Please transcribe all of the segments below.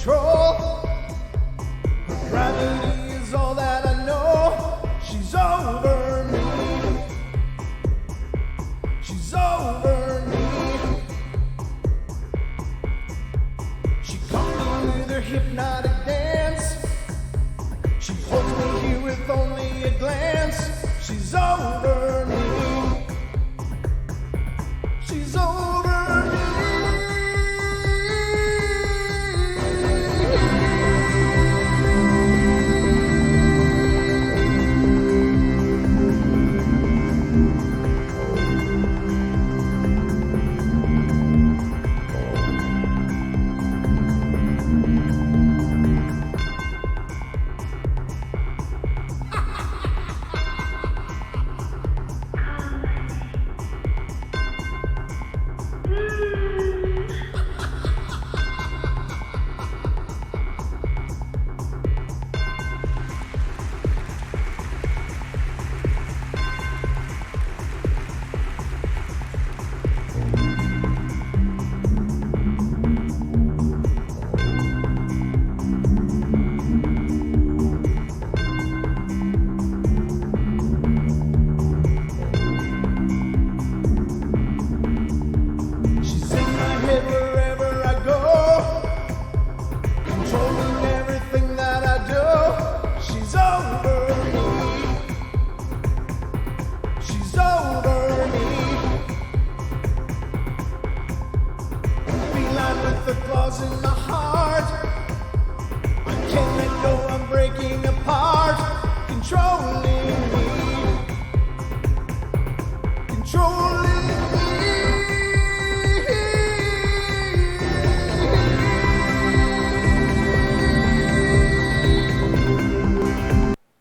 control. Gravity is all that I know. She's over me. She's over me. She comes with her hypnotic dance. She holds me here with only a glance. She's over me. She's over me.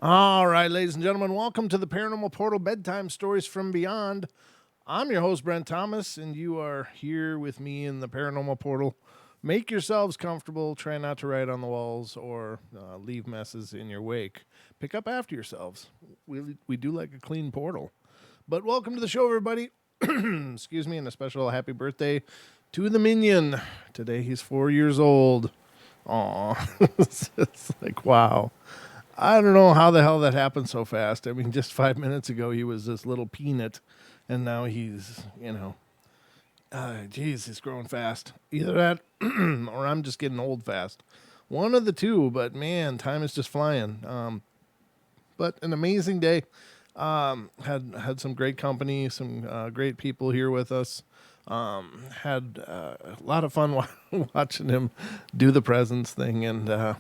All right, ladies and gentlemen, welcome to the Paranormal Portal Bedtime Stories from Beyond. I'm your host, Brent Thomas, and you are here with me in the Paranormal Portal. Make yourselves comfortable. Try not to write on the walls or leave messes in your wake. Pick up after yourselves. We do like a clean portal. But welcome to the show, everybody. Excuse me, and a special happy birthday to the Minion. Today he's 4 years old. Aw, it's like, wow. I don't know how the hell that happened so fast. I mean, just 5 minutes ago, he was this little peanut, and now he's, he's growing fast. Either that, or I'm just getting old fast. One of the two, but man, time is just flying. But an amazing day. Had some great company, some great people here with us. Had a lot of fun watching him do the presents thing and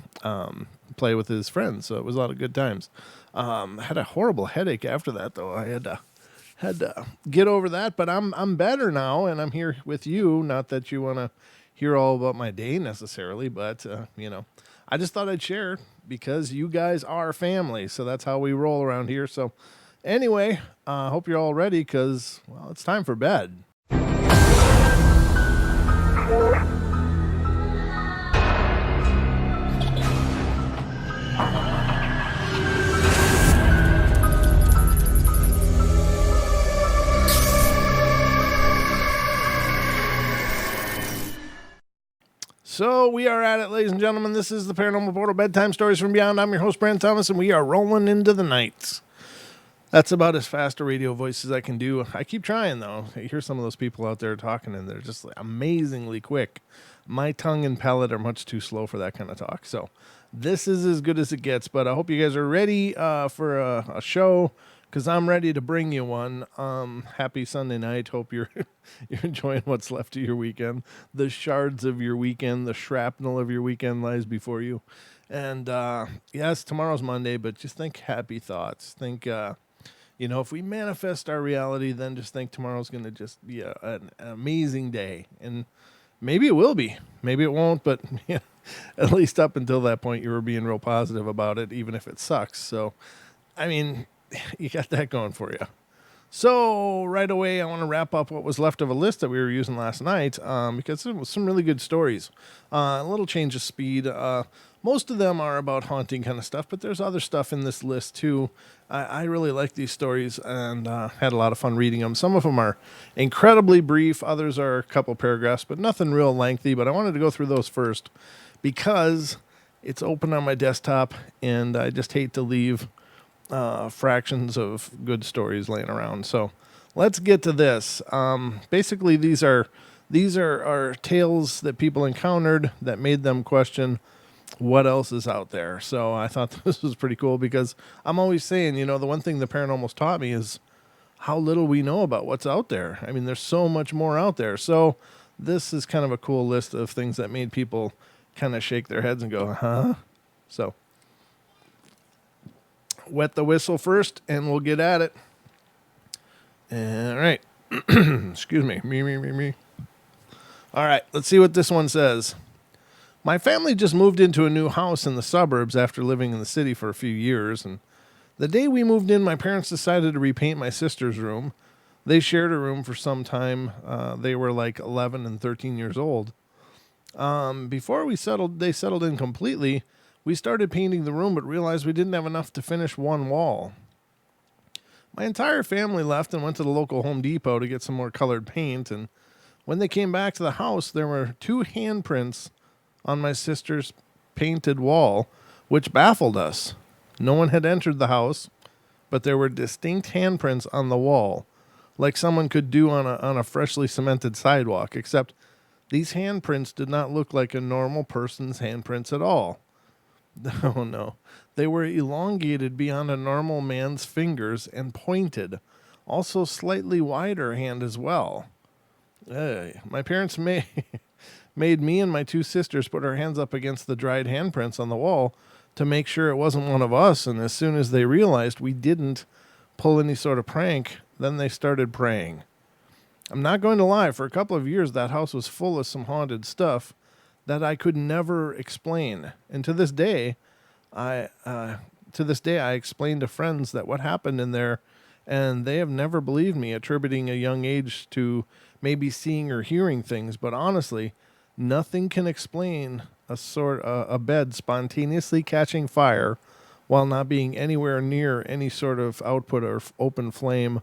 play with his friends. So it was a lot of good times. Had a horrible headache after that, though. I had to get over that, but I'm better now, and I'm here with you. Not that you want to hear all about my day necessarily, but I just thought I'd share because you guys are family. So that's how we roll around here. So anyway, hope you're all ready because, well, it's time for bed. So we are at it, ladies and gentlemen. This is the Paranormal Portal Bedtime Stories from Beyond. I'm your host, Brent Thomas, and we are rolling into the night. That's about as fast a radio voice as I can do. I keep trying, though. I hear some of those people out there talking, and they're just amazingly quick. My tongue and palate are much too slow for that kind of talk. So this is as good as it gets, but I hope you guys are ready for a show, because I'm ready to bring you one. Happy Sunday night. Hope you're enjoying what's left of your weekend. The shards of your weekend, the shrapnel of your weekend lies before you. And yes, tomorrow's Monday, but just think happy thoughts. Think, if we manifest our reality, then just think tomorrow's going to just be an amazing day. And maybe it will be. Maybe it won't, but at least up until that point, you were being real positive about it, even if it sucks. So, I mean, you got that going for you. So right away, I want to wrap up what was left of a list that we were using last night because there was some really good stories. A little change of speed. Most of them are about haunting kind of stuff, but there's other stuff in this list too. I really like these stories and had a lot of fun reading them. Some of them are incredibly brief. Others are a couple paragraphs, but nothing real lengthy. But I wanted to go through those first because it's open on my desktop, and I just hate to leave fractions of good stories laying around. So let's get to this. Basically, these are tales that people encountered that made them question what else is out there. So I thought this was pretty cool because I'm always saying, the one thing the paranormal's taught me is how little we know about what's out there. I mean, there's so much more out there. So this is kind of a cool list of things that made people kind of shake their heads and go, huh? So wet the whistle first and we'll get at it. All right. Excuse me. Me. All right. Let's see what this one says. My family just moved into a new house in the suburbs after living in the city for a few years, and the day we moved in, my parents decided to repaint my sister's room. They shared a room for some time. They were like 11 and 13 years old. Before they settled in completely, we started painting the room, but realized we didn't have enough to finish one wall. My entire family left and went to the local Home Depot to get some more colored paint, and when they came back to the house, there were 2 handprints on my sister's painted wall, which baffled us. No one had entered the house, but there were distinct handprints on the wall, like someone could do on a freshly cemented sidewalk, except these handprints did not look like a normal person's handprints at all. Oh no. They were elongated beyond a normal man's fingers and pointed, also slightly wider hand as well. My parents made me and my 2 sisters put our hands up against the dried handprints on the wall to make sure it wasn't one of us, and as soon as they realized we didn't pull any sort of prank, then they started praying. I'm not going to lie, for a couple of years that house was full of some haunted stuff that I could never explain. And to this day, I explained to friends that what happened in there, and they have never believed me, attributing a young age to maybe seeing or hearing things, but honestly, nothing can explain a bed spontaneously catching fire while not being anywhere near any sort of output or open flame,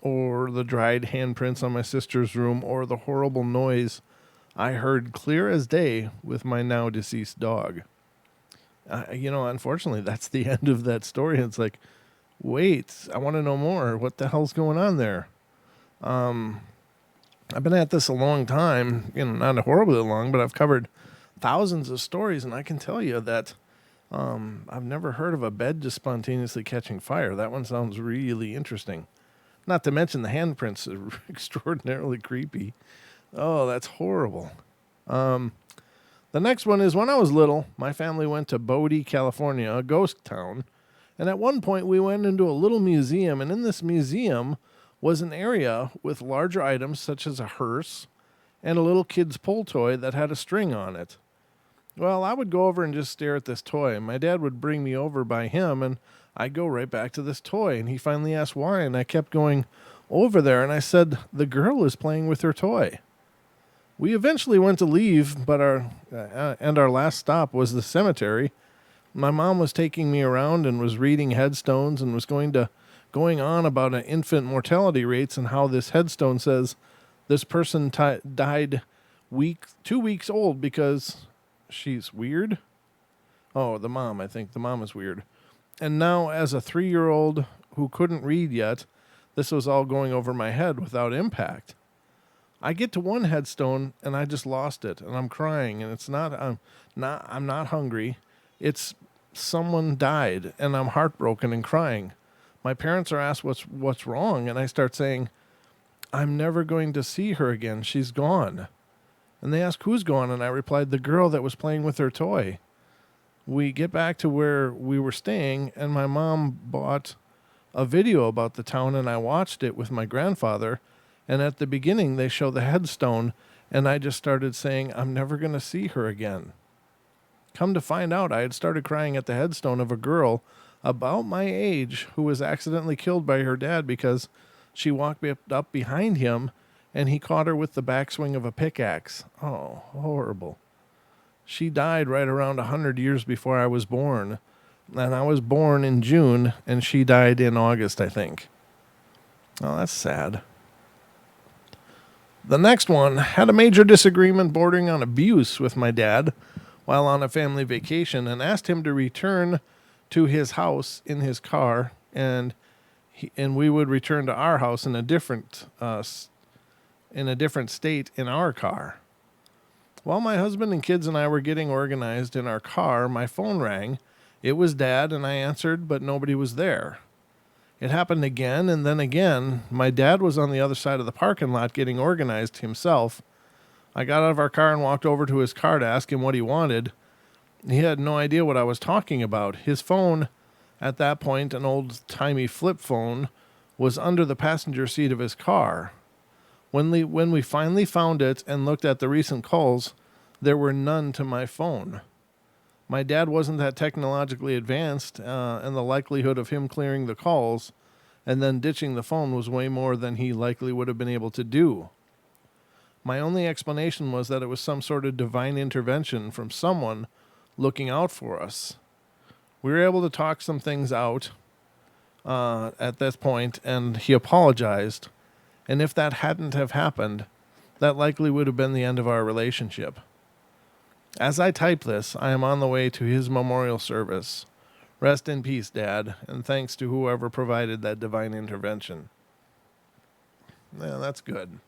or the dried handprints on my sister's room, or the horrible noise I heard clear as day with my now deceased dog. Unfortunately, that's the end of that story. It's like, wait, I want to know more. What the hell's going on there? I've been at this a long time, not horribly long, but I've covered thousands of stories, and I can tell you that I've never heard of a bed just spontaneously catching fire. That one sounds really interesting. Not to mention the handprints are extraordinarily creepy. Oh, that's horrible. The next one is, when I was little, my family went to Bodie, California, a ghost town, and at one point we went into a little museum, and in this museum was an area with larger items such as a hearse and a little kid's pull toy that had a string on it. Well, I would go over and just stare at this toy. My dad would bring me over by him, and I'd go right back to this toy, and he finally asked why, and I kept going over there, and I said, the girl is playing with her toy. We eventually went to leave, but our last stop was the cemetery. My mom was taking me around and was reading headstones and was going on about infant mortality rates and how this headstone says this person died 2 weeks old because she's weird. Oh, the mom, I think. The mom is weird. And now, as a 3-year-old who couldn't read yet, this was all going over my head without impact. I get to one headstone and I just lost it, and I'm crying, and I'm not hungry. It's someone died, and I'm heartbroken and crying. My parents are asked what's wrong, and I start saying, I'm never going to see her again. She's gone. And they ask, who's gone? And I replied, the girl that was playing with her toy. We get back to where we were staying, and my mom bought a video about the town, and I watched it with my grandfather. And at the beginning, they show the headstone, and I just started saying, I'm never going to see her again. Come to find out, I had started crying at the headstone of a girl about my age who was accidentally killed by her dad because she walked up behind him, and he caught her with the backswing of a pickaxe. Oh, horrible. She died right around 100 years before I was born. And I was born in June, and she died in August, I think. Oh, that's sad. The next one, had a major disagreement bordering on abuse with my dad while on a family vacation, and asked him to return to his house in his car, and we would return to our house in a different state in our car. While my husband and kids and I were getting organized in our car, my phone rang. It was Dad, and I answered, but nobody was there. It happened again, and then again. My dad was on the other side of the parking lot getting organized himself. I got out of our car and walked over to his car to ask him what he wanted. He had no idea what I was talking about. His phone, at that point, an old-timey flip phone, was under the passenger seat of his car. When we finally found it and looked at the recent calls, there were none to my phone. My dad wasn't that technologically advanced, and the likelihood of him clearing the calls and then ditching the phone was way more than he likely would have been able to do. My only explanation was that it was some sort of divine intervention from someone looking out for us. We were able to talk some things out at this point, and he apologized. And if that hadn't have happened, that likely would have been the end of our relationship. As I type this, I am on the way to his memorial service. Rest in peace, Dad, and thanks to whoever provided that divine intervention. Yeah, that's good.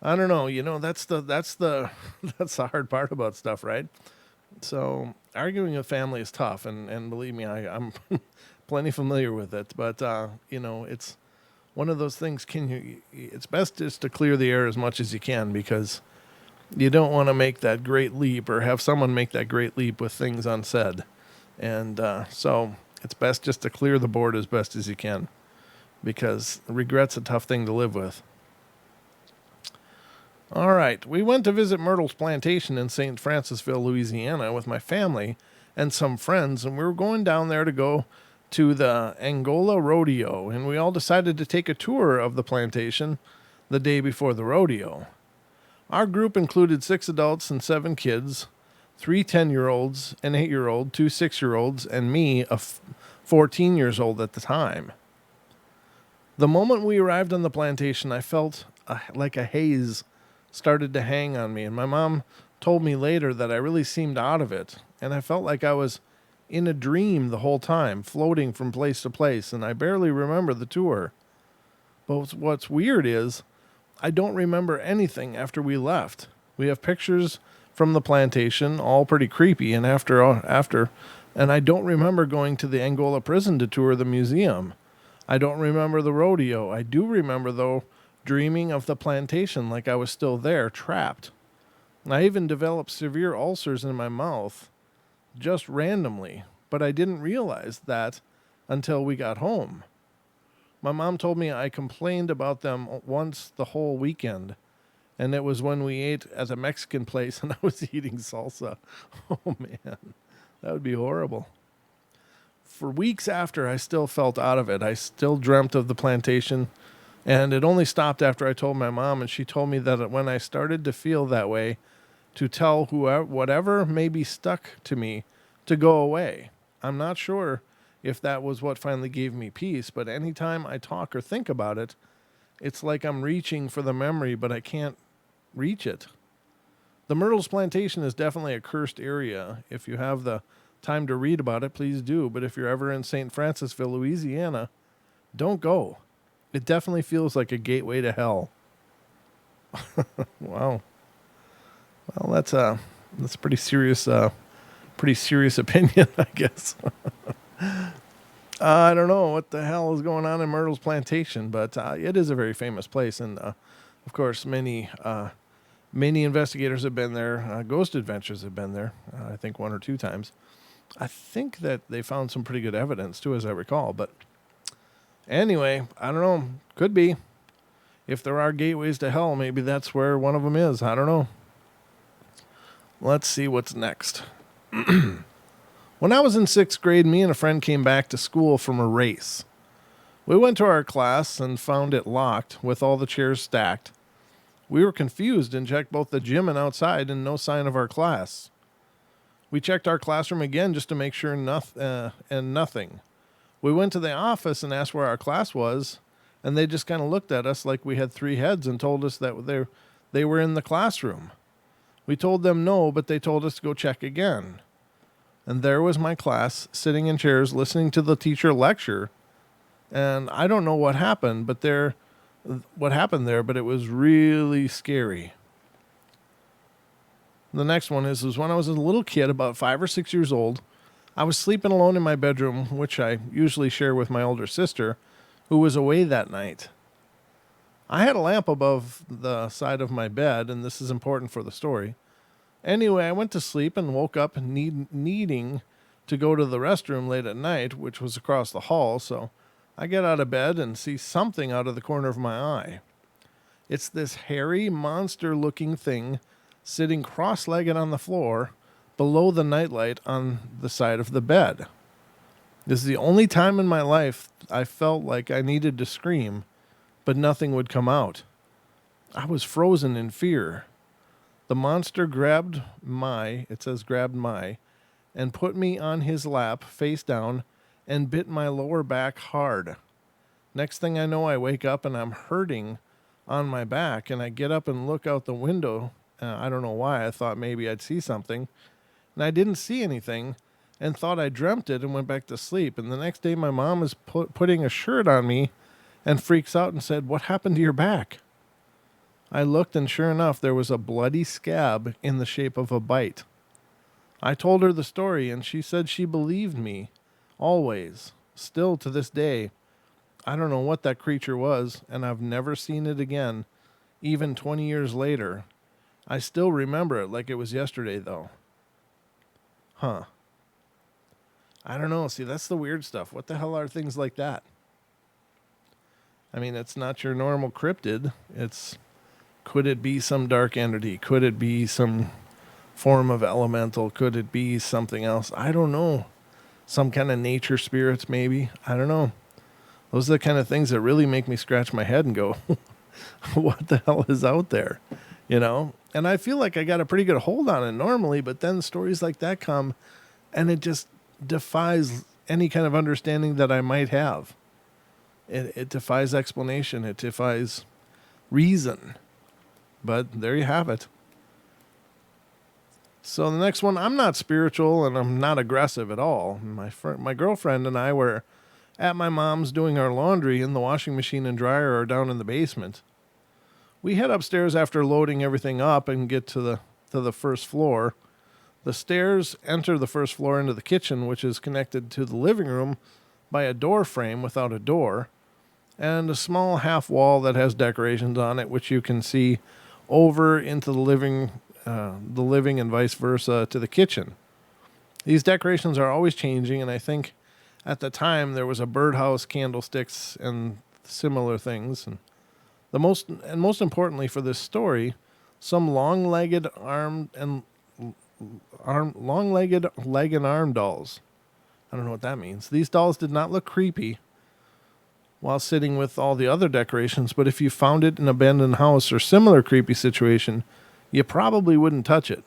I don't know, that's the hard part about stuff, right? So arguing with family is tough, and believe me, I'm plenty familiar with it. But it's one of those things. It's best just to clear the air as much as you can, because you don't want to make that great leap or have someone make that great leap with things unsaid. And so it's best just to clear the board as best as you can, because regret's a tough thing to live with. All right. We went to visit Myrtle's plantation in St. Francisville, Louisiana with my family and some friends, and we were going down there to go to the Angola Rodeo, and we all decided to take a tour of the plantation the day before the rodeo. Our group included 6 adults and 7 kids, 3 10-year-olds, an 8-year-old, 2 6-year-olds, and me, 14 years old at the time. The moment we arrived on the plantation, I felt like a haze started to hang on me, and my mom told me later that I really seemed out of it, and I felt like I was in a dream the whole time, floating from place to place, and I barely remember the tour. But what's weird is I don't remember anything after we left. We have pictures from the plantation, all pretty creepy, and after, and I don't remember going to the Angola prison to tour the museum. I don't remember the rodeo. I do remember, though, dreaming of the plantation like I was still there, trapped. I even developed severe ulcers in my mouth, just randomly, but I didn't realize that until we got home. My mom told me I complained about them once the whole weekend, and it was when we ate at a Mexican place and I was eating salsa. Oh, man, that would be horrible. For weeks after, I still felt out of it. I still dreamt of the plantation, and it only stopped after I told my mom, and she told me that when I started to feel that way, to tell whatever may be stuck to me to go away. I'm not sure if that was what finally gave me peace, but anytime I talk or think about it, it's like I'm reaching for the memory, but I can't reach it. The Myrtles Plantation is definitely a cursed area. If you have the time to read about it, please do. But if you're ever in St. Francisville, Louisiana, don't go. It definitely feels like a gateway to hell. Wow. Well, that's a pretty serious opinion, I guess. I don't know what the hell is going on in Myrtle's Plantation, but it is a very famous place, and of course, many investigators have been there. Ghost Adventures have been there, I think 1 or 2 times. I think that they found some pretty good evidence too, as I recall. But anyway, I don't know. Could be. If there are gateways to hell, maybe that's where one of them is. I don't know. Let's see what's next. When I was in 6th grade, me and a friend came back to school from a race. We went to our class and found it locked with all the chairs stacked. We were confused and checked both the gym and outside, and no sign of our class. We checked our classroom again just to make sure, and nothing. We went to the office and asked where our class was, and they just kind of looked at us like we had three heads and told us that they were in the classroom. We told them no, but they told us to go check again. And there was my class sitting in chairs listening to the teacher lecture. And I don't know what happened, but it was really scary. The next one is when I was a little kid, about 5 or 6 years old, I was sleeping alone in my bedroom, which I usually share with my older sister, who was away that night. I had a lamp above the side of my bed, and this is important for the story. Anyway, I went to sleep and woke up needing to go to the restroom late at night, which was across the hall, so I get out of bed and see something out of the corner of my eye. It's this hairy, monster-looking thing sitting cross-legged on the floor below the nightlight on the side of the bed. This is the only time in my life I felt like I needed to scream, but nothing would come out. I was frozen in fear. The monster grabbed my, and put me on his lap, face down, and bit my lower back hard. Next thing I know, I wake up and I'm hurting on my back, and I get up and look out the window. I don't know why. I thought maybe I'd see something, and I didn't see anything, and thought I dreamt it and went back to sleep. And the next day, my mom is putting a shirt on me and freaks out and said, "What happened to your back?" I looked, and sure enough, there was a bloody scab in the shape of a bite. I told her the story, and she said she believed me, always, still to this day. I don't know what that creature was, and I've never seen it again, even 20 years later. I still remember it like it was yesterday, though. I don't know. See, that's the weird stuff. What the hell are things like that? I mean, it's not your normal cryptid. Could it be some dark entity? Could it be some form of elemental? Could it be something else? I don't know. Some kind of nature spirits, maybe. I don't know. Those are the kind of things that really make me scratch my head and go, what the hell is out there? You know? And I feel like I got a pretty good hold on it normally, but then stories like that come, and it just defies any kind of understanding that I might have. It defies explanation. It defies reason. But there you have it. So the next one, I'm not spiritual and I'm not aggressive at all. My girlfriend and I were at my mom's doing our laundry, and the washing machine and dryer are down in the basement. We head upstairs after loading everything up and get to the first floor. The stairs enter the first floor into the kitchen, which is connected to the living room by a door frame without a door, and a small half wall that has decorations on it, which you can see over into the living and vice versa to the kitchen. These decorations are always changing, and I think at the time there was a birdhouse, candlesticks, and similar things. And most importantly for this story, some long-legged leg and arm dolls. I don't know what that means. These dolls did not look creepy while sitting with all the other decorations, but if you found it in an abandoned house or similar creepy situation, you probably wouldn't touch it.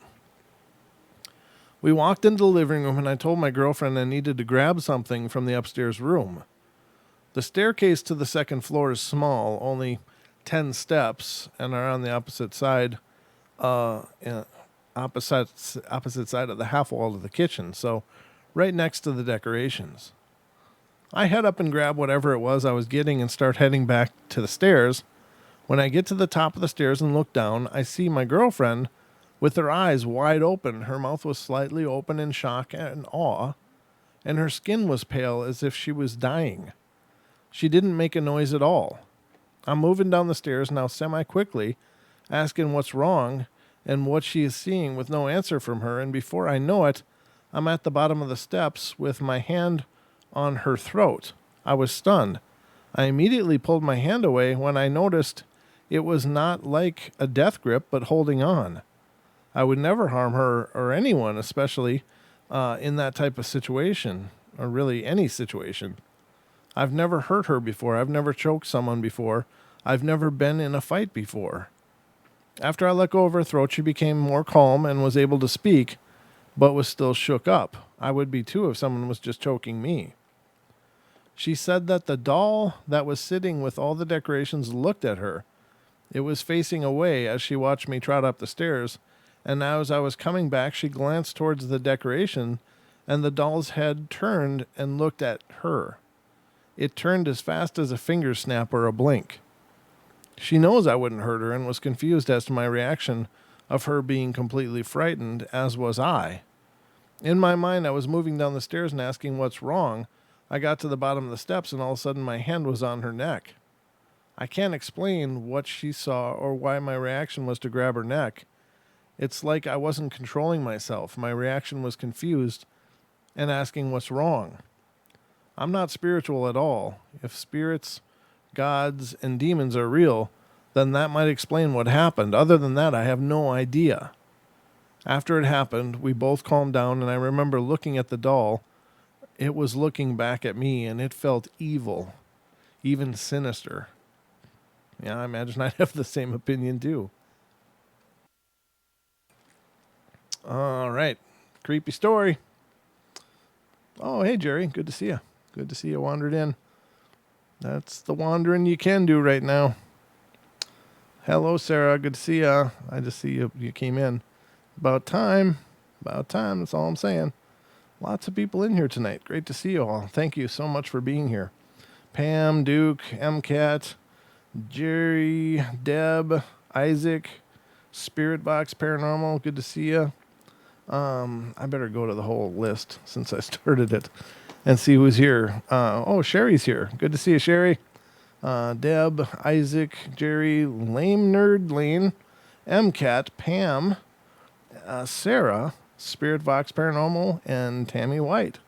We walked into the living room, and I told my girlfriend I needed to grab something from the upstairs room. The staircase to the second floor is small, only 10 steps, and are on the opposite side opposite side of the half wall of the kitchen, so right next to the decorations. I head up and grab whatever it was I was getting and start heading back to the stairs. When I get to the top of the stairs and look down, I see my girlfriend with her eyes wide open. Her mouth was slightly open in shock and awe, and her skin was pale as if she was dying. She didn't make a noise at all. I'm moving down the stairs now semi-quickly, asking what's wrong and what she is seeing with no answer from her, and before I know it, I'm at the bottom of the steps with my hand on her throat. I was stunned. I immediately pulled my hand away when I noticed it was not like a death grip, but holding on. I would never harm her or anyone, especially in that type of situation, or really any situation. I've never hurt her before. I've never choked someone before. I've never been in a fight before. After I let go of her throat, she became more calm and was able to speak, but was still shook up. I would be too if someone was just choking me. She said that the doll that was sitting with all the decorations looked at her. It was facing away as she watched me trot up the stairs, and now as I was coming back, she glanced towards the decoration, and the doll's head turned and looked at her. It turned as fast as a finger snap or a blink. She knows I wouldn't hurt her and was confused as to my reaction of her being completely frightened, as was I. In my mind, I was moving down the stairs and asking what's wrong. I got to the bottom of the steps and all of a sudden my hand was on her neck. I can't explain what she saw or why my reaction was to grab her neck. It's like I wasn't controlling myself. My reaction was confused and asking what's wrong. I'm not spiritual at all. If spirits, gods, and demons are real, then that might explain what happened. Other than that, I have no idea. After it happened, we both calmed down, and I remember looking at the doll. It was looking back at me, and it felt evil, even sinister. Yeah, I imagine I'd have the same opinion, too. All right. Creepy story. Oh, hey, Jerry. Good to see you. Good to see you wandered in. That's the wandering you can do right now. Hello, Sarah. Good to see you. I just see you came in. About time. About time. That's all I'm saying. Lots of people in here tonight. Great to see you all. Thank you so much for being here. Pam, Duke, MCAT, Jerry, Deb, Isaac, Spirit Box Paranormal. Good to see you. I better go to the whole list since I started it and see who's here. Sherry's here. Good to see you, Sherry. Deb, Isaac, Jerry, Lame Nerd Lane, MCAT, Pam, Sarah, Spirit Vox Paranormal, and Tammy White.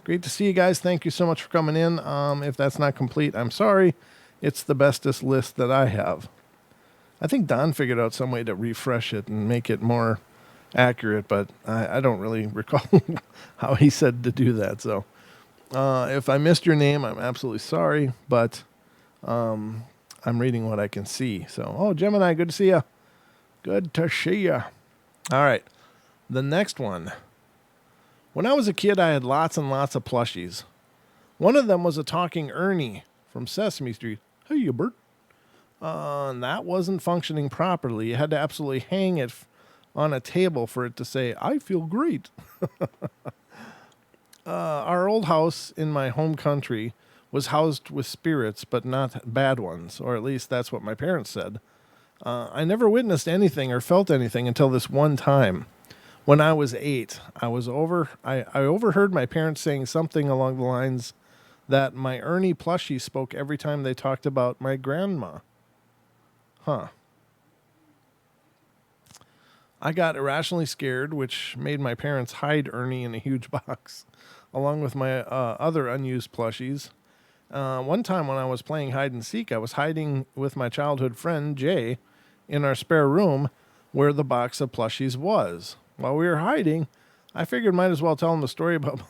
Great to see you guys. Thank you so much for coming in. If that's not complete, I'm sorry. It's the bestest list that I have. I think Don figured out some way to refresh it and make it more accurate, but I don't really recall how he said to do that. So if I missed your name, I'm absolutely sorry, but I'm reading what I can see. So, Gemini, good to see you. Good to see you. All right. The next one. When I was a kid, I had lots and lots of plushies. One of them was a talking Ernie from Sesame Street. Hey, you Bert. And that wasn't functioning properly. You had to absolutely hang it on a table for it to say, I feel great. Our old house in my home country was housed with spirits, but not bad ones, or at least that's what my parents said. I never witnessed anything or felt anything until this one time. When I was 8, I overheard my parents saying something along the lines that my Ernie plushie spoke every time they talked about my grandma. I got irrationally scared, which made my parents hide Ernie in a huge box, along with my other unused plushies. One time when I was playing hide and seek, I was hiding with my childhood friend, Jay, in our spare room where the box of plushies was. While we were hiding, I figured might as well tell him the story about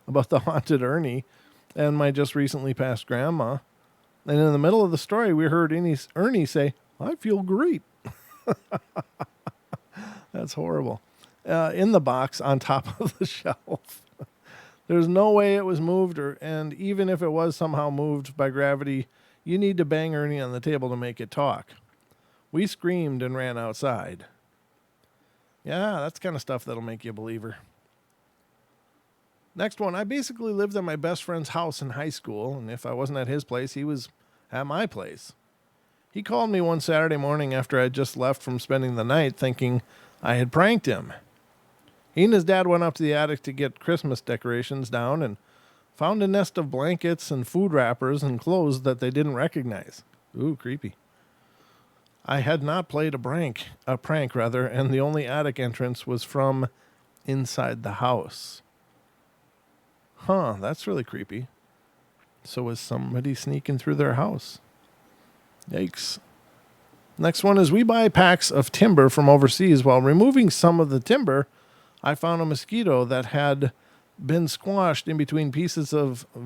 about the haunted Ernie and my just recently passed grandma. And in the middle of the story, we heard Ernie say, I feel great. That's horrible. In the box on top of the shelf. There's no way it was moved, and even if it was somehow moved by gravity, you need to bang Ernie on the table to make it talk. We screamed and ran outside. Yeah, that's kind of stuff that'll make you a believer. Next one. I basically lived at my best friend's house in high school, and if I wasn't at his place, he was at my place. He called me one Saturday morning after I had just left from spending the night, thinking I had pranked him. He and his dad went up to the attic to get Christmas decorations down and found a nest of blankets and food wrappers and clothes that they didn't recognize. Ooh, creepy. I had not played a prank, and the only attic entrance was from inside the house. That's really creepy. So was somebody sneaking through their house? Yikes. Next one is we buy packs of timber from overseas. While removing some of the timber, I found a mosquito that had been squashed in between pieces of A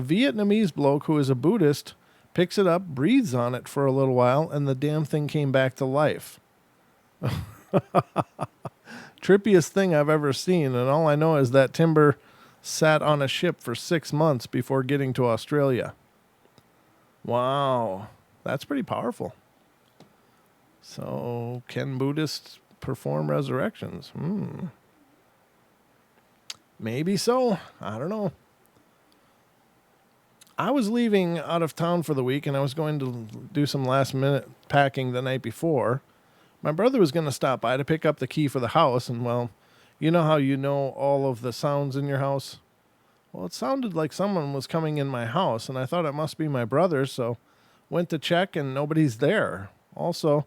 Vietnamese bloke who is a Buddhist picks it up, breathes on it for a little while, and the damn thing came back to life. Trippiest thing I've ever seen, and all I know is that timber sat on a ship for 6 months before getting to Australia. Wow, that's pretty powerful. So, can Buddhists perform resurrections? Maybe so. I don't know. I was leaving out of town for the week, and I was going to do some last-minute packing the night before. My brother was going to stop by to pick up the key for the house, and, well, you know how you know all of the sounds in your house? Well, it sounded like someone was coming in my house, and I thought it must be my brother, so went to check, and nobody's there. Also,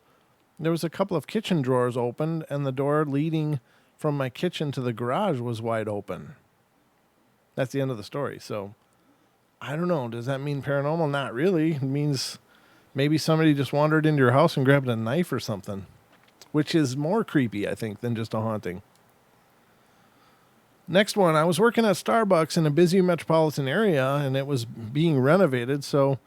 there was a couple of kitchen drawers open, and the door leading from my kitchen to the garage was wide open. That's the end of the story. So, I don't know. Does that mean paranormal? Not really. It means maybe somebody just wandered into your house and grabbed a knife or something, which is more creepy, I think, than just a haunting. Next one, I was working at Starbucks in a busy metropolitan area, and it was being renovated, so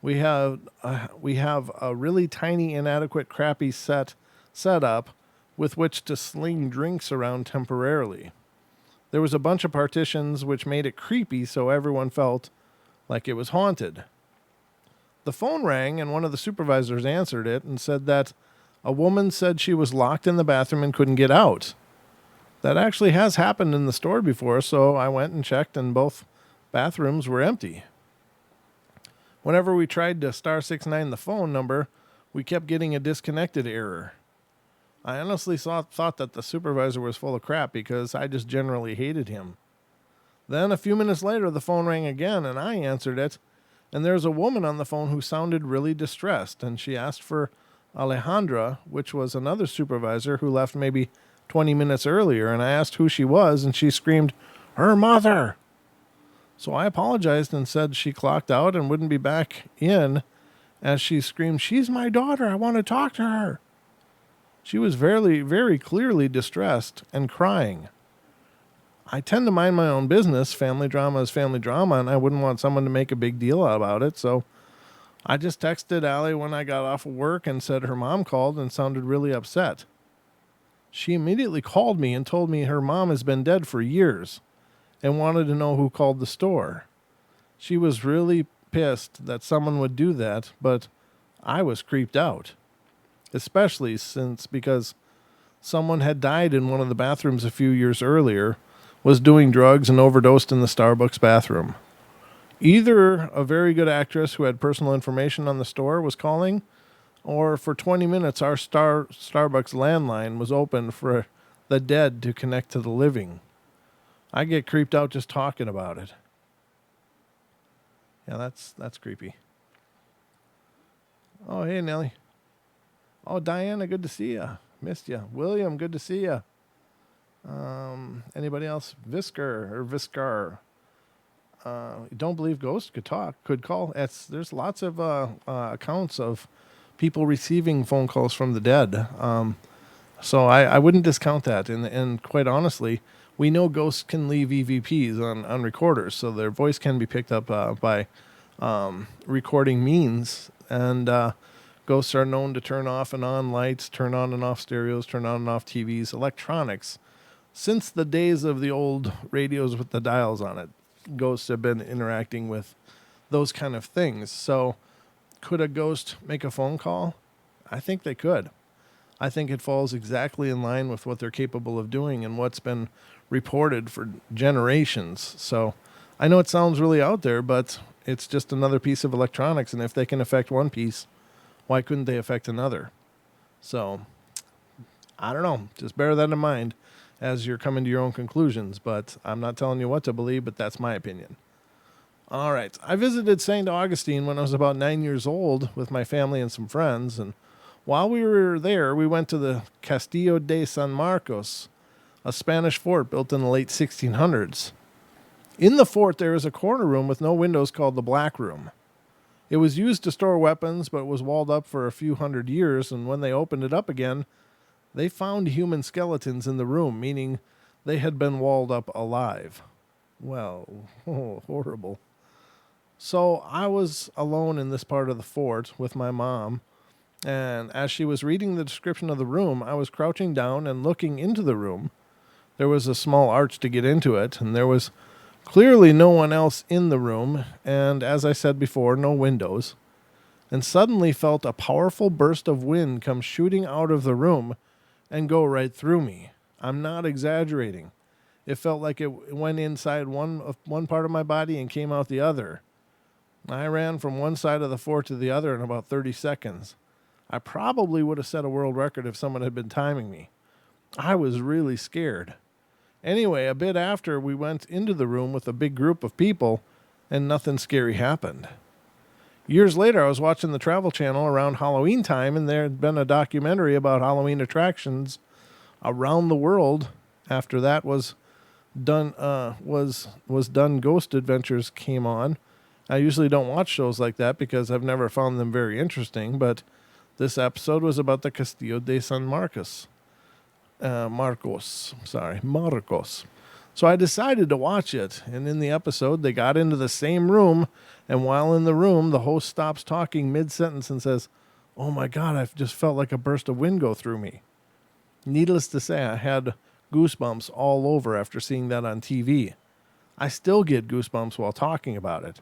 we have a really tiny, inadequate, crappy setup with which to sling drinks around temporarily. There was a bunch of partitions which made it creepy, so everyone felt like it was haunted. The phone rang, and one of the supervisors answered it and said that a woman said she was locked in the bathroom and couldn't get out. That actually has happened in the store before, so I went and checked, and both bathrooms were empty. Whenever we tried to *69 the phone number, we kept getting a disconnected error. I honestly thought that the supervisor was full of crap because I just generally hated him. Then a few minutes later, the phone rang again, and I answered it, and there's a woman on the phone who sounded really distressed, and she asked for Alejandra, which was another supervisor who left maybe 20 minutes earlier, and I asked who she was, and she screamed, "Her mother!" So I apologized and said she clocked out and wouldn't be back in, as she screamed, "She's my daughter, I want to talk to her." She was very, very clearly distressed and crying. I tend to mind my own business. Family drama is family drama, and I wouldn't want someone to make a big deal about it, so I just texted Allie when I got off of work and said her mom called and sounded really upset. She immediately called me and told me her mom has been dead for years and wanted to know who called the store. She was really pissed that someone would do that, but I was creeped out, especially because someone had died in one of the bathrooms a few years earlier, was doing drugs, and overdosed in the Starbucks bathroom. Either a very good actress who had personal information on the store was calling, or for 20 minutes our Starbucks landline was open for the dead to connect to the living. I get creeped out just talking about it. Yeah, that's creepy. Oh, hey, Nellie. Oh, Diana, good to see you. Missed you. William, good to see you. Anybody else? Viscar. Don't believe ghosts could call. There's lots of accounts of people receiving phone calls from the dead. So I wouldn't discount that. And quite honestly, we know ghosts can leave EVPs on recorders, so their voice can be picked up by recording means. And ghosts are known to turn off and on lights, turn on and off stereos, turn on and off TVs, electronics. Since the days of the old radios with the dials on it, ghosts have been interacting with those kind of things. So could a ghost make a phone call? I think they could. I think it falls exactly in line with what they're capable of doing and what's been reported for generations. So I know it sounds really out there, but it's just another piece of electronics. And if they can affect one piece, why couldn't they affect another? So I don't know. Just bear that in mind as you're coming to your own conclusions. But I'm not telling you what to believe, but that's my opinion. All right. I visited St. Augustine when I was about 9 years old with my family and some friends. And while we were there, we went to the Castillo de San Marcos, a Spanish fort built in the late 1600s. In the fort, there is a corner room with no windows called the Black Room. It was used to store weapons, but was walled up for a few hundred years, and when they opened it up again, they found human skeletons in the room, meaning they had been walled up alive. Well, horrible. So I was alone in this part of the fort with my mom, and as she was reading the description of the room, I was crouching down and looking into the room. There was a small arch to get into it, and there was clearly no one else in the room, and as I said before, no windows. And suddenly felt a powerful burst of wind come shooting out of the room and go right through me. I'm not exaggerating. It felt like it went inside one part of my body and came out the other. I ran from one side of the fort to the other in about 30 seconds. I probably would have set a world record if someone had been timing me. I was really scared. Anyway, a bit after, we went into the room with a big group of people, and nothing scary happened. Years later, I was watching the Travel Channel around Halloween time, and there had been a documentary about Halloween attractions around the world. After that was done, Ghost Adventures came on. I usually don't watch shows like that because I've never found them very interesting, but this episode was about the Castillo de San Marcos. Marcos. So I decided to watch it, and in the episode, they got into the same room, and while in the room, the host stops talking mid-sentence and says, "Oh my God, I've just felt like a burst of wind go through me." Needless to say, I had goosebumps all over after seeing that on TV. I still get goosebumps while talking about it.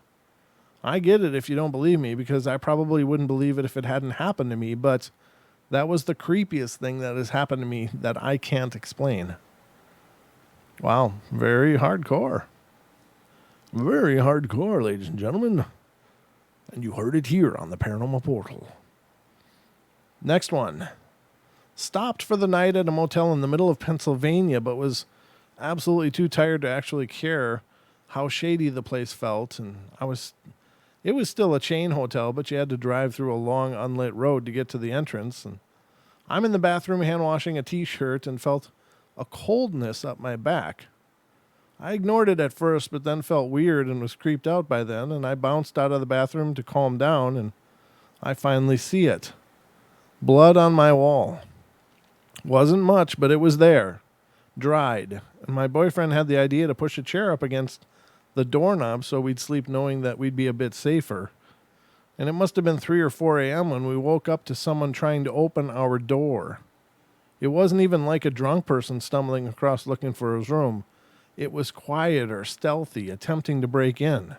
I get it if you don't believe me, because I probably wouldn't believe it if it hadn't happened to me, but that was the creepiest thing that has happened to me that I can't explain. Wow, very hardcore. Very hardcore, ladies and gentlemen. And you heard it here on the Paranormal Portal. Next one. Stopped for the night at a motel in the middle of Pennsylvania, but was absolutely too tired to actually care how shady the place felt. And it was still a chain hotel, but you had to drive through a long unlit road to get to the entrance. And I'm in the bathroom hand washing a t-shirt and felt a coldness up my back. I ignored it at first, but then felt weird and was creeped out by then, and I bounced out of the bathroom to calm down, and I finally see it. Blood on my wall. Wasn't much, but it was there. Dried. And my boyfriend had the idea to push a chair up against the doorknob so we'd sleep knowing that we'd be a bit safer. And it must have been 3 or 4 a.m. when we woke up to someone trying to open our door. It wasn't even like a drunk person stumbling across looking for his room. It was quiet or stealthy, attempting to break in.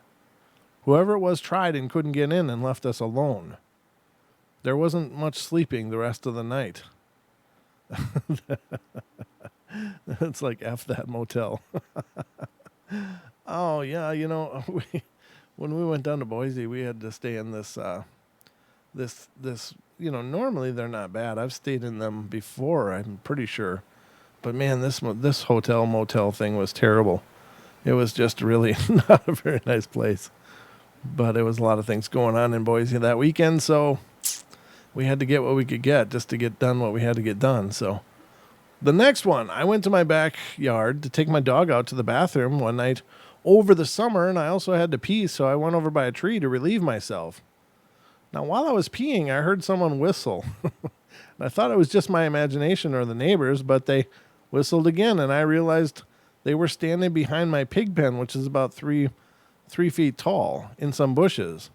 Whoever it was tried and couldn't get in and left us alone. There wasn't much sleeping the rest of the night. It's like F that motel. Oh, yeah, when we went down to Boise, we had to stay in this, normally they're not bad. I've stayed in them before, I'm pretty sure. But man, this hotel motel thing was terrible. It was just really not a very nice place. But there was a lot of things going on in Boise that weekend, so we had to get what we could get just to get done what we had to get done. So the next one, I went to my backyard to take my dog out to the bathroom one night over the summer, and I also had to pee, so I went over by a tree to relieve myself. Now, while I was peeing, I heard someone whistle. I thought it was just my imagination or the neighbors, but they whistled again, and I realized they were standing behind my pig pen, which is about 3 feet tall, in some bushes.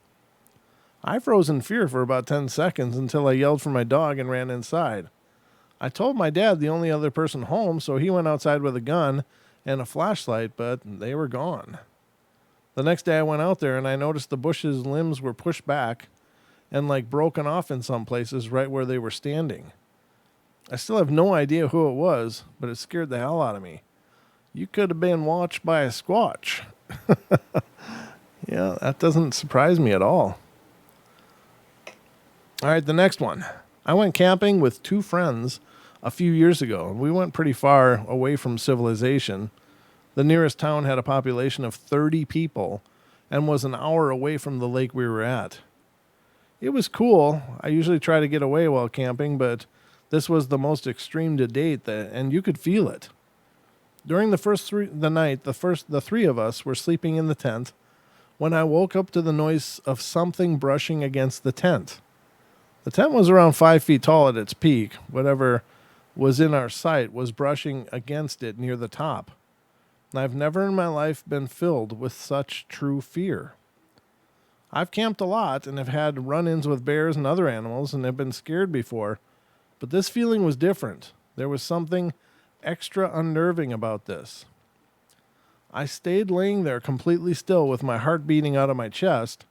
I froze in fear for about 10 seconds until I yelled for my dog and ran inside. I told my dad, the only other person home, so he went outside with a gun and a flashlight, but they were gone. The next day I went out there and I noticed the bushes' limbs were pushed back and like broken off in some places right where they were standing. I still have no idea who it was, but it scared the hell out of me. You could have been watched by a squatch. Yeah, that doesn't surprise me at all. All right, the next one. I went camping with 2 friends a few years ago, and we went pretty far away from civilization. The nearest town had a population of 30 people and was an hour away from the lake we were at. It was cool. I usually try to get away while camping, but this was the most extreme to date, and you could feel it. During the 3 of us were sleeping in the tent when I woke up to the noise of something brushing against the tent. The tent was around 5 feet tall at its peak. Whatever was in our sight was brushing against it near the top. I've never in my life been filled with such true fear. I've camped a lot and have had run-ins with bears and other animals and have been scared before, but this feeling was different. There was something extra unnerving about this. I stayed laying there completely still with my heart beating out of my chest,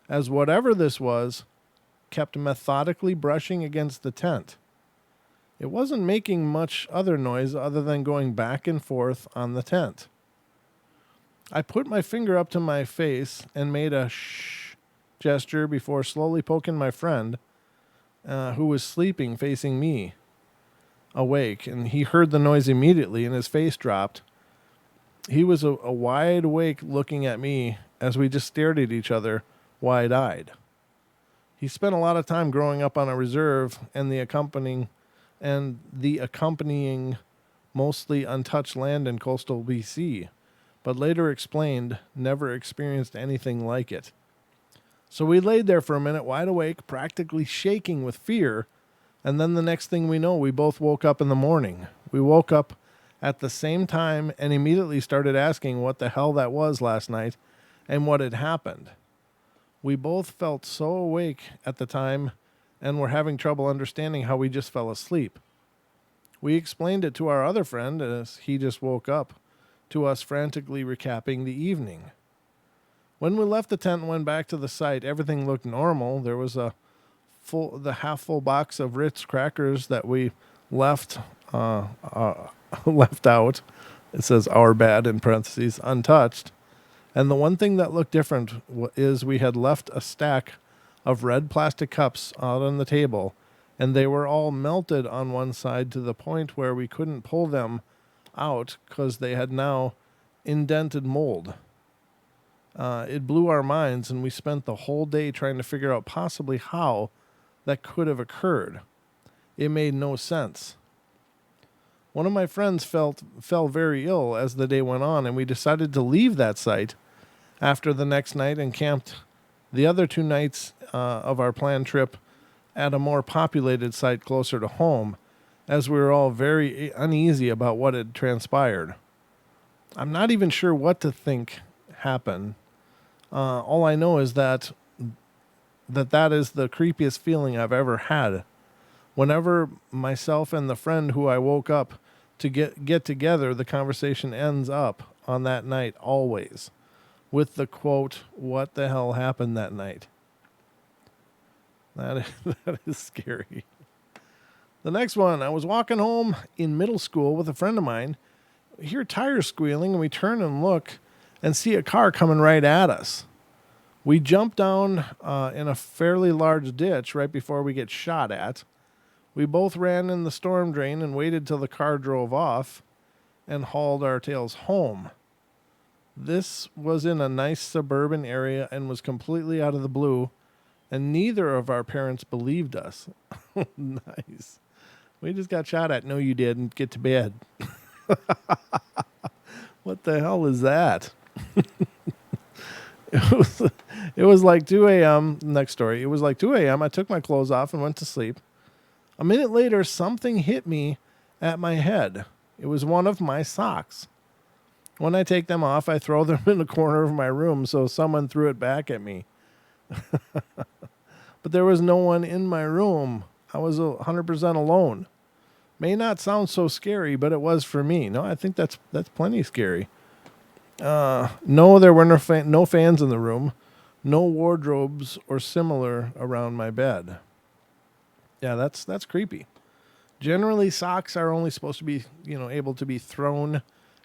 as whatever this was kept methodically brushing against the tent. It wasn't making much other noise other than going back and forth on the tent. I put my finger up to my face and made a shh gesture before slowly poking my friend, who was sleeping facing me, awake, and he heard the noise immediately and his face dropped. He was a wide awake looking at me as we just stared at each other wide-eyed. He spent a lot of time growing up on a reserve and the accompanying mostly untouched land in coastal BC, but later explained never experienced anything like it. So we laid there for a minute wide awake, practically shaking with fear, and then the next thing we know, we both woke up in the morning. We woke up at the same time and immediately started asking what the hell that was last night and what had happened. We both felt so awake at the time and were having trouble understanding how we just fell asleep. We explained it to our other friend as he just woke up, to us frantically recapping the evening. When we left the tent and went back to the site, everything looked normal. There was the half-full box of Ritz crackers that we left left out. It says "our bad" in parentheses, untouched. And the one thing that looked different is we had left a stack of red plastic cups out on the table, and they were all melted on one side to the point where we couldn't pull them out because they had now indented mold. It blew our minds, and we spent the whole day trying to figure out possibly how that could have occurred. It made no sense. One of my friends fell very ill as the day went on, and we decided to leave that site after the next night and camped the other 2 nights of our planned trip at a more populated site closer to home, as we were all very uneasy about what had transpired. I'm not even sure what to think happened. All I know is that is the creepiest feeling I've ever had. Whenever myself and the friend who I woke up to get together, the conversation ends up on that night always with the quote, "What the hell happened that night?" That is scary. The next one, I was walking home in middle school with a friend of mine. We hear tires squealing, and we turn and look and see a car coming right at us. We jump down in a fairly large ditch right before we get shot at. We both ran in the storm drain and waited till the car drove off and hauled our tails home. This was in a nice suburban area and was completely out of the blue, and neither of our parents believed us. Nice. We just got shot at. No, you didn't. Get to bed. What the hell is that? It was like 2 a.m. Next story. It was like 2 a.m. I took my clothes off and went to sleep. A minute later, something hit me at my head. It was one of my socks. When I take them off, I throw them in the corner of my room so someone threw it back at me. But there was no one in my room. I was 100% alone. May not sound so scary, but it was for me. No, I think that's plenty scary. No, there were no fans in the room, no wardrobes or similar around my bed. Yeah, that's creepy. Generally, socks are only supposed to be, able to be thrown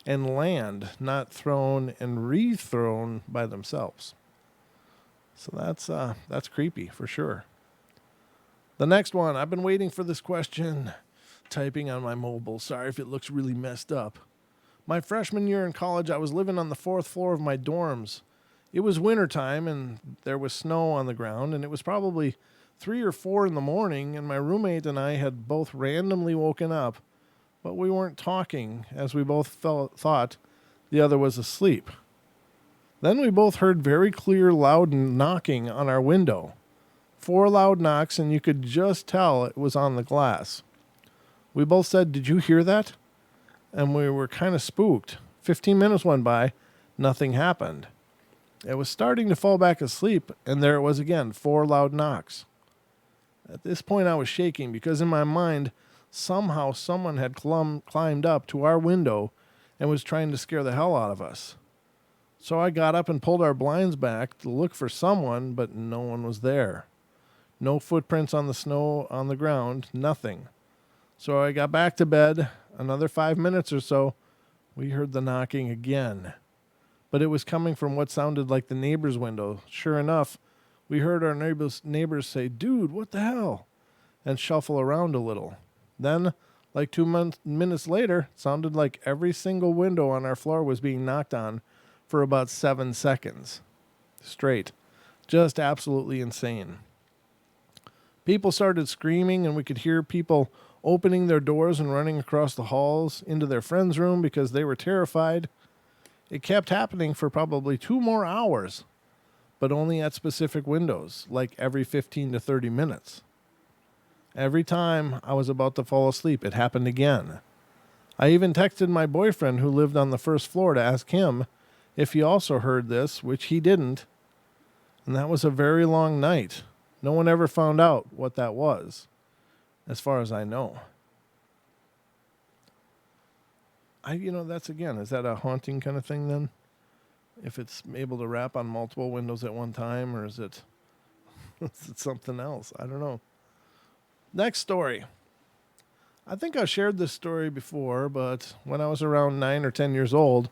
and land, not thrown and rethrown by themselves. So that's creepy for sure. The next one, I've been waiting for this question, typing on my mobile. Sorry if it looks really messed up. My freshman year in college, I was living on the 4th floor of my dorms. It was wintertime, and there was snow on the ground, and it was probably 3 or 4 in the morning, and my roommate and I had both randomly woken up, but we weren't talking, as we both thought the other was asleep. Then we both heard very clear, loud knocking on our window. 4 loud knocks, and you could just tell it was on the glass. We both said, "Did you hear that?" And we were kind of spooked. 15 minutes went by. Nothing happened. It was starting to fall back asleep, and there it was again, 4 loud knocks. At this point, I was shaking because in my mind, somehow someone had climbed up to our window and was trying to scare the hell out of us. So I got up and pulled our blinds back to look for someone, but no one was there. No footprints on the snow on the ground, nothing. So I got back to bed. Another 5 minutes or so, we heard the knocking again. But it was coming from what sounded like the neighbor's window. Sure enough, we heard our neighbors say, "Dude, what the hell?" and shuffle around a little. Then, like 2 minutes later, it sounded like every single window on our floor was being knocked on for about 7 seconds. Straight. Just absolutely insane. People started screaming, and we could hear people opening their doors and running across the halls into their friend's room because they were terrified. It kept happening for probably 2 more hours, but only at specific windows, like every 15 to 30 minutes. Every time I was about to fall asleep, it happened again. I even texted my boyfriend who lived on the first floor to ask him if he also heard this, which he didn't. And that was a very long night. No one ever found out what that was, as far as I know. That's again, is that a haunting kind of thing then? If it's able to rap on multiple windows at one time, or is it something else? I don't know. Next story. I think I shared this story before, but when I was around 9 or 10 years old,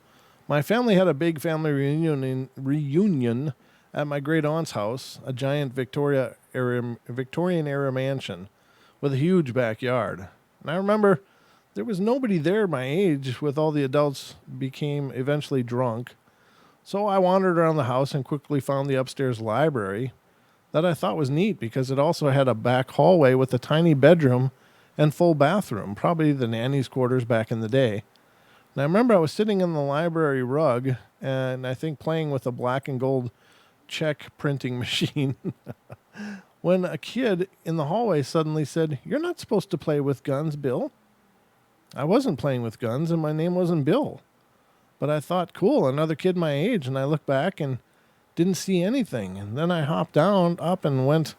my family had a big family reunion at my great aunt's house, a giant Victorian era mansion with a huge backyard. And I remember there was nobody there my age, with all the adults became eventually drunk. So I wandered around the house and quickly found the upstairs library that I thought was neat because it also had a back hallway with a tiny bedroom and full bathroom, probably the nanny's quarters back in the day. And I remember I was sitting in the library rug and I think playing with a black and gold check printing machine when a kid in the hallway suddenly said, "You're not supposed to play with guns, Bill." I wasn't playing with guns and my name wasn't Bill. But I thought, cool, another kid my age, and I looked back and didn't see anything. And then I hopped up and went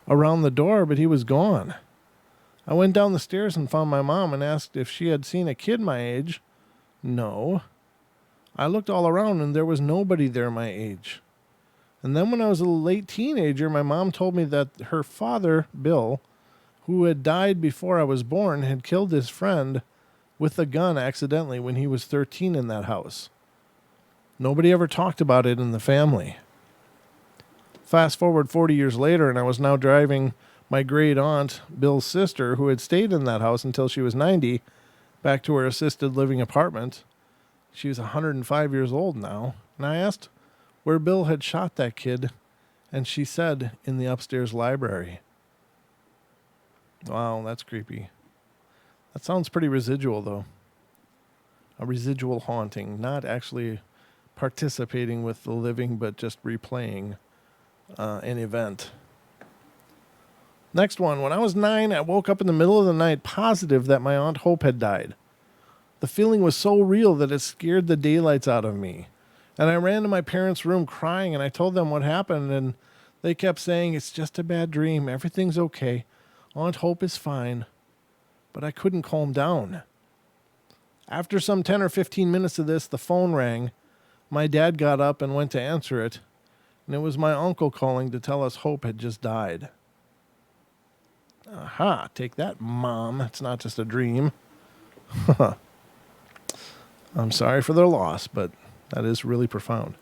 around the door, but he was gone. I went down the stairs and found my mom and asked if she had seen a kid my age. No. I looked all around and there was nobody there my age. And then when I was a late teenager, my mom told me that her father, Bill, who had died before I was born, had killed his friend with a gun accidentally when he was 13 in that house. Nobody ever talked about it in the family. Fast forward 40 years later, and I was now driving my great aunt, Bill's sister, who had stayed in that house until she was 90, back to her assisted living apartment. She was 105 years old now, and I asked where Bill had shot that kid, and she said in the upstairs library. Wow, that's creepy. That sounds pretty residual, though. A residual haunting, not actually participating with the living, but just replaying an event. Next one. When I was 9, I woke up in the middle of the night positive that my Aunt Hope had died. The feeling was so real that it scared the daylights out of me. And I ran to my parents' room crying, and I told them what happened, and they kept saying, "It's just a bad dream. Everything's okay. Aunt Hope is fine." But I couldn't calm down. After some 10 or 15 minutes of this, the phone rang. My dad got up and went to answer it, and it was my uncle calling to tell us Hope had just died. Aha, take that, Mom. It's not just a dream. I'm sorry for their loss, but that is really profound.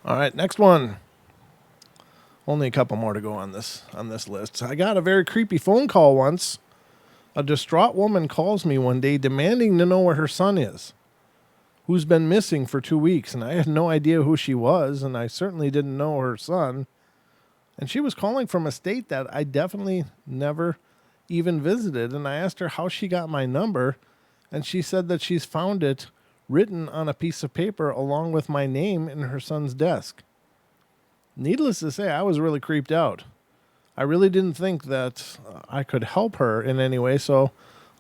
All right, next one. Only a couple more to go on this list. I got a very creepy phone call once. A distraught woman calls me one day demanding to know where her son is, who's been missing for 2 weeks, and I had no idea who she was, and I certainly didn't know her son. And she was calling from a state that I definitely never even visited, and I asked her how she got my number, and she said that she's found it written on a piece of paper along with my name in her son's desk. Needless to say, I was really creeped out. I really didn't think that I could help her in any way, so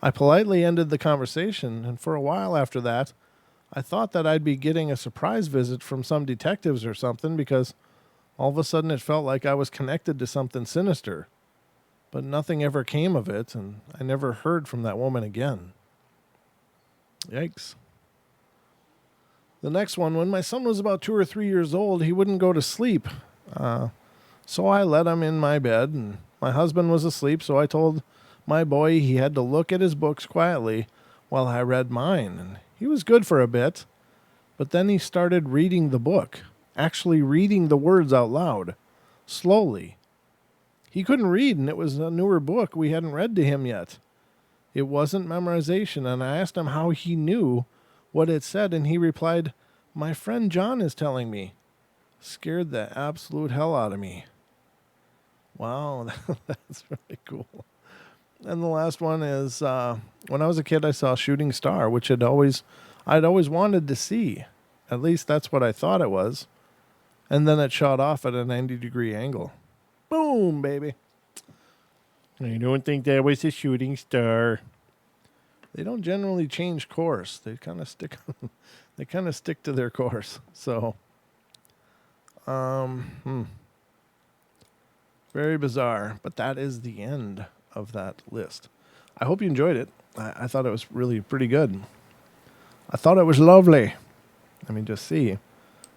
I politely ended the conversation, and for a while after that, I thought that I'd be getting a surprise visit from some detectives or something because all of a sudden it felt like I was connected to something sinister. But nothing ever came of it, and I never heard from that woman again. Yikes. The next one, when my son was about 2 or 3 years old, he wouldn't go to sleep. So I let him in my bed, and my husband was asleep, so I told my boy he had to look at his books quietly while I read mine. And he was good for a bit, but then he started reading the book, actually reading the words out loud, slowly. He couldn't read, and it was a newer book we hadn't read to him yet. It wasn't memorization, and I asked him how he knew what it said, and he replied, "My friend John is telling me." Scared the absolute hell out of me. Wow, that's really cool. And the last one is, when I was a kid, I saw a shooting star, which I'd always wanted to see. At least that's what I thought it was. And then it shot off at a 90-degree angle. Boom, baby. I don't think that was a shooting star. They don't generally change course. They kind of stick. They kind of stick to their course. So, very bizarre. But that is the end of that list. I hope you enjoyed it. I thought it was really pretty good. I thought it was lovely. Let me just see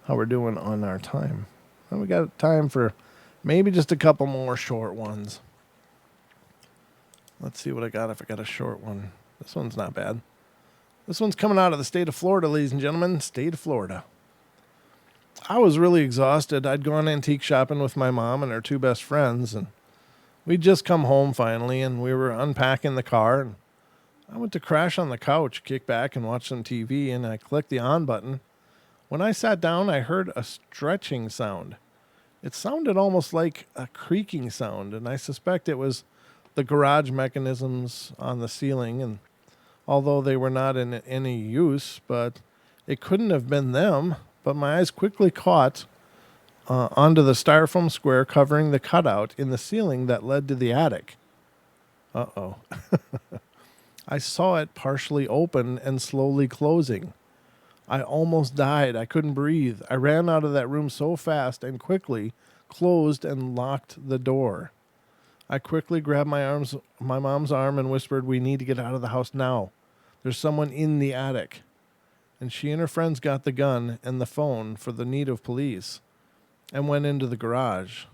how we're doing on our time. Well, we got time for maybe just a couple more short ones. Let's see what I got if I got a short one. This one's not bad. This one's coming out of the state of Florida, ladies and gentlemen. State of Florida. I was really exhausted. I'd gone antique shopping with my mom and her two best friends, and we'd just come home finally, and we were unpacking the car, and I went to crash on the couch, kick back, and watch some TV, and I clicked the on button. When I sat down, I heard a stretching sound. It sounded almost like a creaking sound, and I suspect it was the garage mechanisms on the ceiling, and although they were not in any use, but it couldn't have been them. But my eyes quickly caught onto the styrofoam square covering the cutout in the ceiling that led to the attic. Uh-oh. I saw it partially open and slowly closing. I almost died. I couldn't breathe. I ran out of that room so fast and quickly closed and locked the door. I quickly grabbed my mom's arm and whispered, "We need to get out of the house now. There's someone in the attic." And she and her friends got the gun and the phone for the need of police and went into the garage.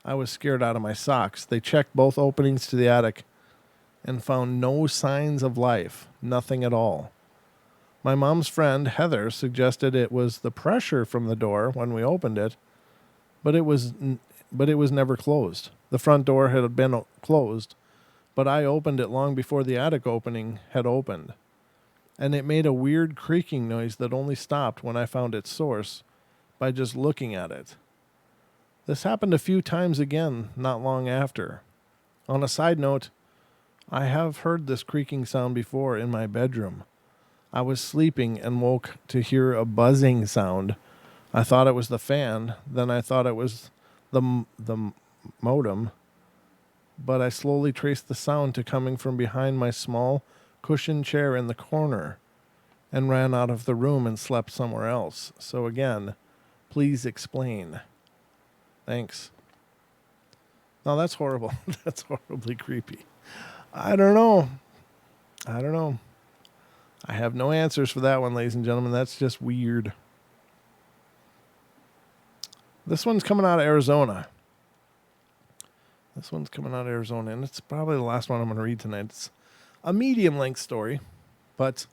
I was scared out of my socks. They checked both openings to the attic and found no signs of life, nothing at all. My mom's friend, Heather, suggested it was the pressure from the door when we opened it, but it was never closed. The front door had been closed, but I opened it long before the attic opening had opened, and it made a weird creaking noise that only stopped when I found its source by just looking at it. This happened a few times again not long after. On a side note, I have heard this creaking sound before in my bedroom. I was sleeping and woke to hear a buzzing sound. I thought it was the fan, then I thought it was the modem, but I slowly traced the sound to coming from behind my small cushioned chair in the corner and ran out of the room and slept somewhere else. So again, please explain. Thanks. Now that's horrible. That's horribly creepy. I don't know. I have no answers for that one, ladies and gentlemen. That's just weird. This one's coming out of Arizona. And it's probably the last one I'm going to read tonight. It's a medium-length story, but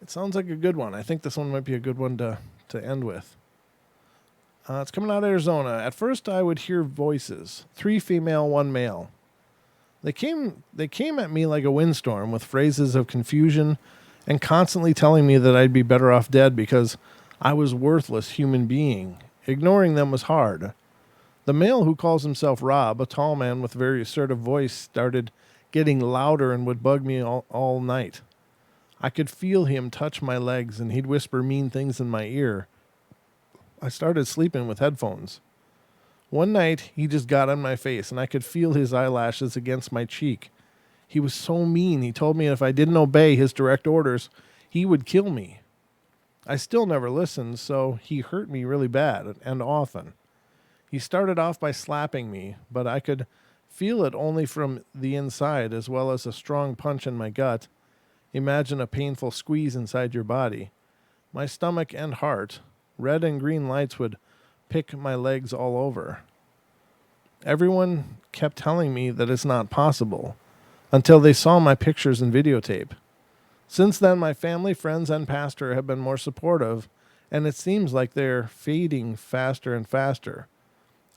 it sounds like a good one. I think this one might be a good one to end with. It's coming out of Arizona. At first, I would hear voices. 3 female, 1 male. They came at me like a windstorm with phrases of confusion and constantly telling me that I'd be better off dead because I was a worthless human being. Ignoring them was hard. The male, who calls himself Rob, a tall man with a very assertive voice, started getting louder and would bug me all night. I could feel him touch my legs, and he'd whisper mean things in my ear. I started sleeping with headphones. One night, he just got on my face, and I could feel his eyelashes against my cheek. He was so mean. He told me if I didn't obey his direct orders, he would kill me. I still never listened, so he hurt me really bad and often. He started off by slapping me, but I could feel it only from the inside, as well as a strong punch in my gut. Imagine a painful squeeze inside your body. My stomach and heart, red and green lights would pick my legs all over. Everyone kept telling me that it's not possible, until they saw my pictures and videotape. Since then, my family, friends, and pastor have been more supportive, and it seems like they're fading faster and faster.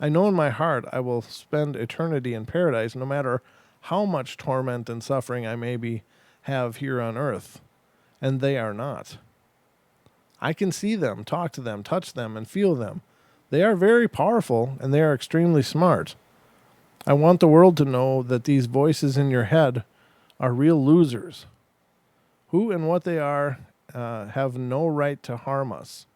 I know in my heart I will spend eternity in paradise no matter how much torment and suffering I maybe have here on earth, and they are not. I can see them, talk to them, touch them, and feel them. They are very powerful, and they are extremely smart. I want the world to know that these voices in your head are real losers. Who and what they are have no right to harm us.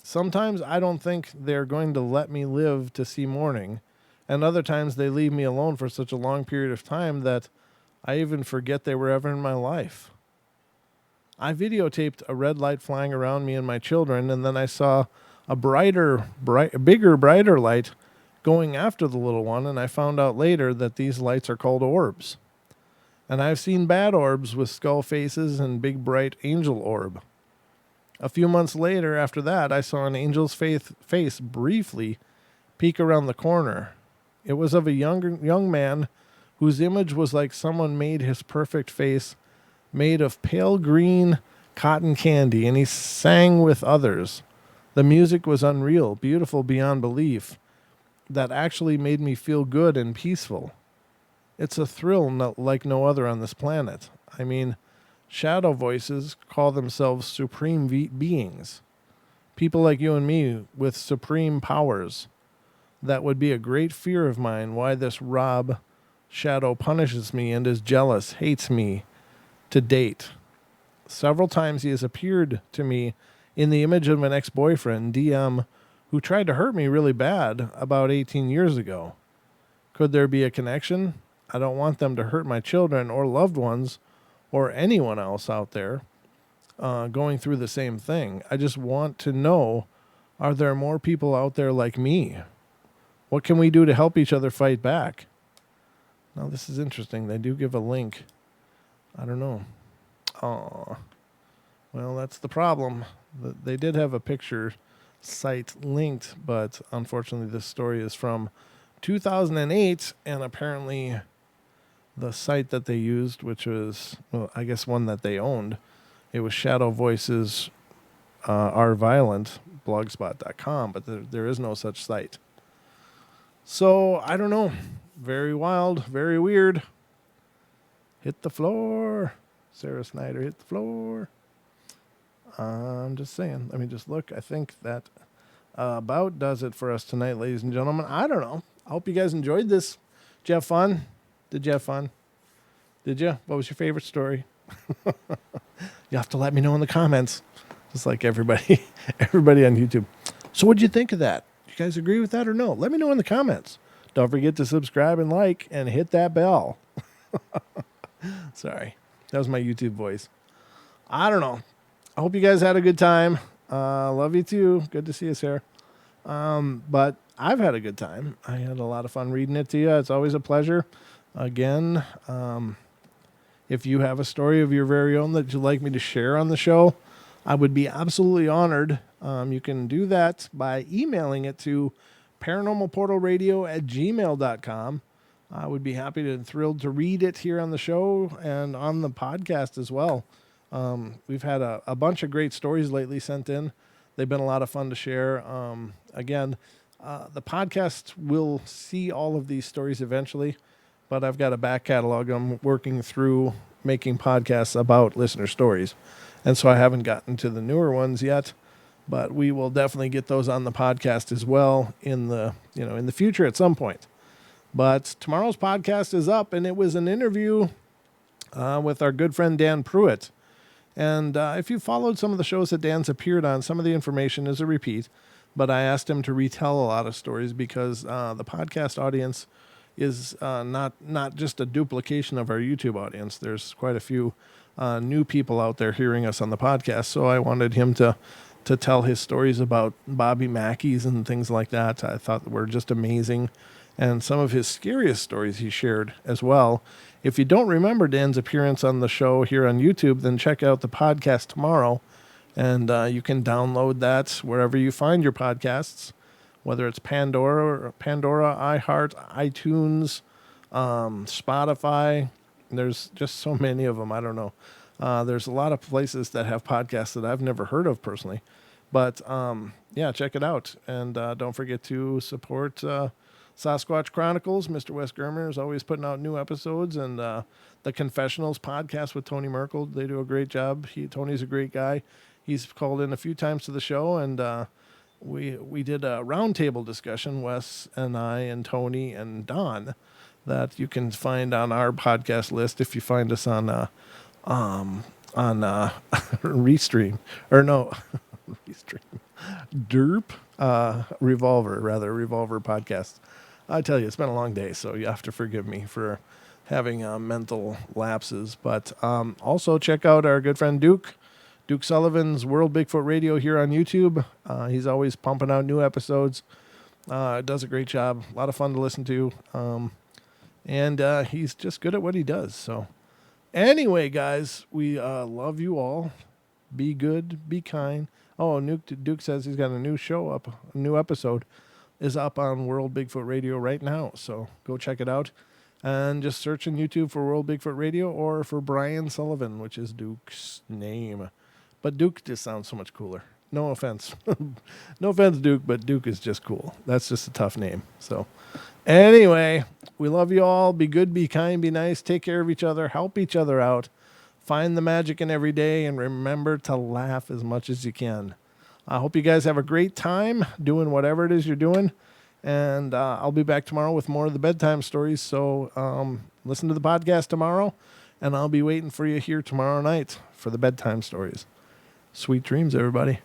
Sometimes I don't think they're going to let me live to see morning, and other times they leave me alone for such a long period of time that I even forget they were ever in my life. I videotaped a red light flying around me and my children, and then I saw a bigger, brighter light going after the little one, and I found out later that these lights are called orbs. And I've seen bad orbs with skull faces and big bright angel orb. A few months later after that, I saw an angel's face briefly peek around the corner. It was of a young man whose image was like someone made his perfect face made of pale green cotton candy, and he sang with others. The music was unreal, beautiful beyond belief, that actually made me feel good and peaceful. It's a thrill like no other on this planet. I mean, shadow voices call themselves supreme beings. People like you and me with supreme powers. That would be a great fear of mine, why this Rob shadow punishes me and is jealous, hates me to date. Several times he has appeared to me in the image of an ex-boyfriend, DM, who tried to hurt me really bad about 18 years ago. Could there be a connection? I don't want them to hurt my children or loved ones or anyone else out there going through the same thing. I just want to know, are there more people out there like me? What can we do to help each other fight back? Now, this is interesting. They do give a link. I don't know. Oh, well, that's the problem. They did have a picture site linked, but unfortunately this story is from 2008, and apparently the site that they used, which was, well, I guess one that they owned, it was Shadow Voices Are Violent, blogspot.com, but there is no such site. So, I don't know. Very wild, very weird. Hit the floor. Sarah Snyder, hit the floor. I'm just saying. Let me just look. I think that about does it for us tonight, ladies and gentlemen. I don't know. I hope you guys enjoyed this. Did you have fun? Did you have fun? Did you? What was your favorite story? You have to let me know in the comments. Just like everybody on YouTube. So what'd you think of that? You guys agree with that or no? Let me know in the comments. Don't forget to subscribe and like and hit that bell. Sorry. That was my YouTube voice. I don't know. I hope you guys had a good time. Love you too. Good to see you, Sarah. But I've had a good time. I had a lot of fun reading it to you. It's always a pleasure. Again, if you have a story of your very own that you'd like me to share on the show, I would be absolutely honored. You can do that by emailing it to paranormalportalradio@gmail.com. I would be happy and thrilled to read it here on the show and on the podcast as well. We've had a bunch of great stories lately sent in. They've been a lot of fun to share. Again, the podcast will see all of these stories eventually, but I've got a back catalog I'm working through making podcasts about listener stories. And so I haven't gotten to the newer ones yet, but we will definitely get those on the podcast as well in the future at some point. But tomorrow's podcast is up, and it was an interview with our good friend Dan Pruitt. And if you followed some of the shows that Dan's appeared on, some of the information is a repeat, but I asked him to retell a lot of stories because the podcast audience is not just a duplication of our YouTube audience. There's quite a few new people out there hearing us on the podcast, so I wanted him to tell his stories about Bobby Mackey's and things like that. I thought were just amazing, and some of his scariest stories he shared as well. If you don't remember Dan's appearance on the show here on YouTube, then check out the podcast tomorrow, and you can download that wherever you find your podcasts, whether it's Pandora, iHeart, iTunes, Spotify. There's just so many of them. I don't know. There's a lot of places that have podcasts that I've never heard of personally. But, yeah, check it out. And don't forget to support Sasquatch Chronicles. Mr. Wes Germer is always putting out new episodes. And the Confessionals podcast with Tony Merkel, they do a great job. Tony's a great guy. He's called in a few times to the show. And we did a roundtable discussion, Wes and I and Tony and Don, that you can find on our podcast list if you find us on Restream, or no, Restream, Revolver podcast. I tell you, it's been a long day, so you have to forgive me for having mental lapses. But also check out our good friend Duke Sullivan's World Bigfoot Radio here on YouTube. He's always pumping out new episodes. Does a great job. A lot of fun to listen to. And he's just good at what he does. So anyway, guys, we love you all. Be good, be kind. Oh, Duke says he's got a new show up. A new episode is up on World Bigfoot Radio right now. So go check it out. And just search in YouTube for World Bigfoot Radio or for Brian Sullivan, which is Duke's name. But Duke just sounds so much cooler. No offense. No offense, Duke, but Duke is just cool. That's just a tough name. So anyway, we love you all. Be good, be kind, be nice. Take care of each other. Help each other out. Find the magic in every day, and remember to laugh as much as you can. I hope you guys have a great time doing whatever it is you're doing. And I'll be back tomorrow with more of the bedtime stories. So listen to the podcast tomorrow, and I'll be waiting for you here tomorrow night for the bedtime stories. Sweet dreams, everybody.